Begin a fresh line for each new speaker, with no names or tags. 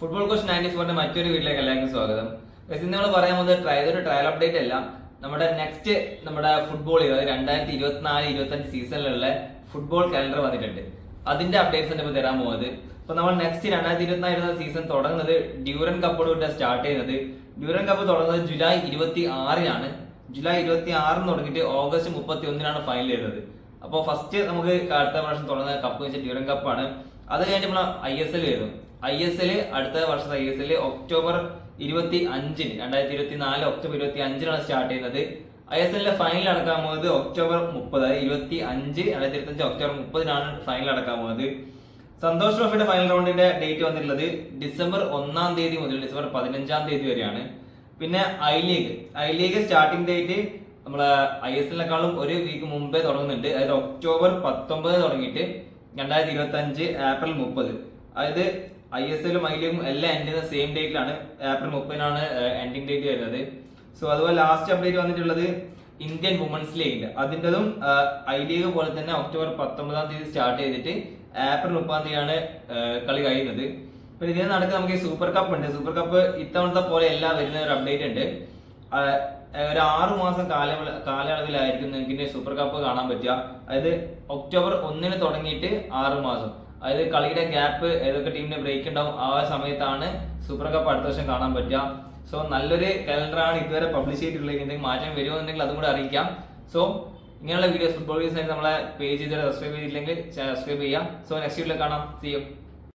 Football coach 94ന്റെ മറ്റൊരു വീട്ടിലേക്ക് എല്ലാവർക്കും സ്വാഗതം. ഇന്ന് നമ്മൾ പറയാൻ പോകുന്നത് ഒരു ട്രയൽ അപ്ഡേറ്റ് അല്ല, നമ്മുടെ നെക്സ്റ്റ് ഫുട്ബോൾ 2024-25 സീസണിലുള്ള ഫുട്ബോൾ കാലണ്ടർ വന്നിട്ടുണ്ട്. അതിന്റെ അപ്ഡേറ്റ്സ് ആണ് ഇപ്പോൾ തരാൻ പോകുന്നത്. അപ്പൊ നമ്മൾ നെക്സ്റ്റ് 2024 സീസൺ തുടങ്ങുന്നത് ഡ്യൂറൻ കപ്പോടുകൂടെ സ്റ്റാർട്ട് ചെയ്യുന്നത്. ഡ്യൂറൻ കപ്പ് തുടങ്ങുന്നത് ജൂലൈ 26-നാണ്. ജൂലൈ 26 തുടങ്ങിയിട്ട് ഓഗസ്റ്റ് 31-നാണ് ഫൈനൽ ചെയ്യുന്നത്. അപ്പോൾ ഫസ്റ്റ് നമുക്ക് അടുത്ത വർഷം തുടങ്ങുന്ന കപ്പ് വെച്ചാൽ ഡ്യൂറൻ കപ്പാണ്. അത് കഴിഞ്ഞിട്ട് നമ്മൾ ISL വരും. ISL അടുത്ത വർഷത്തെ ISL ഒക്ടോബർ 25-ന് 2024 ഒക്ടോബർ 25-നാണ് സ്റ്റാർട്ട് ചെയ്യുന്നത്. ISLന്റെ ഫൈനൽ നടക്കാൻ പോകുന്നത് ഒക്ടോബർ 30, 2025 ഒക്ടോബർ 30-നാണ് ഫൈനൽ നടക്കാൻ പോകുന്നത്. സന്തോഷ് ട്രോഫിയുടെ ഫൈനൽ റൗണ്ടിന്റെ ഡേറ്റ് വന്നിട്ടുള്ളത് ഡിസംബർ 1-ാം തീയതി മുതൽ ഡിസംബർ 15-ാം തീയതി വരെയാണ്. പിന്നെ ഐ ലീഗ് സ്റ്റാർട്ടിംഗ് ഡേറ്റ് നമ്മളെ ISLനെക്കാളും ഒരു വീക്ക് മുമ്പേ തുടങ്ങുന്നുണ്ട്. അതായത് ഒക്ടോബർ 19 തുടങ്ങിയിട്ട് 2025 ഏപ്രിൽ 30. അതായത് ISLും ഐ ലീഗും എല്ലാം എൻഡ് ചെയ്യുന്ന സെയിം ഡേറ്റിലാണ്. ഏപ്രിൽ 30-നാണ് എൻഡിങ് ഡേറ്റ് വരുന്നത്. സോ അതുപോലെ ലാസ്റ്റ് അപ്ഡേറ്റ് വന്നിട്ടുള്ളത് ഇന്ത്യൻ വുമൻസ് ലീഗിന്റെ. അതിൻ്റെതും ഐ ലീഗ് പോലെ തന്നെ ഒക്ടോബർ 19-ാം തീയതി സ്റ്റാർട്ട് ചെയ്തിട്ട് ഏപ്രിൽ 30-ാം തീയതിയാണ് കളി കഴിയുന്നത്. പിന്നെ ഇതിന് നടക്കുക നമുക്ക് സൂപ്പർ കപ്പ് ഉണ്ട്. സൂപ്പർ കപ്പ് ഇത്തവണത്തെ പോലെ എല്ലാം വരുന്ന ഒരു അപ്ഡേറ്റ് ഉണ്ട്. ഒരു 6 മാസം കാലയളവിലായിരിക്കും നിങ്ങൾക്ക് സൂപ്പർ കപ്പ് കാണാൻ പറ്റുക. അതായത് ഒക്ടോബർ 1-ന് തുടങ്ങിയിട്ട് 6 മാസം, അതായത് കളിയുടെ ഗ്യാപ്പ് ഏതൊക്കെ ടീമിന് ബ്രേക്ക് ഉണ്ടാവും ആ സമയത്താണ് സൂപ്പർ കപ്പ് അടുത്ത വർഷം കാണാൻ പറ്റുക. സോ നല്ലൊരു കലണ്ടറാണ് ഇതുവരെ പബ്ലിഷ് ചെയ്തിട്ടുള്ളത്. എന്തെങ്കിലും മാറ്റം വരുമോന്നുണ്ടെങ്കിൽ അതും കൂടെ അറിയിക്കാം. സോ ഇങ്ങനെയുള്ള വീഡിയോസ് ഫുട്ബോൾ വീഡിയോസ് നമ്മളെ പേജ് ചെയ്ത് സബ്സ്ക്രൈബ് ചെയ്തില്ലെങ്കിൽ സബ്സ്ക്രൈബ് ചെയ്യാം. സോ നെക്സ്റ്റ് വീഡിയോയിൽ കാണാം. See you.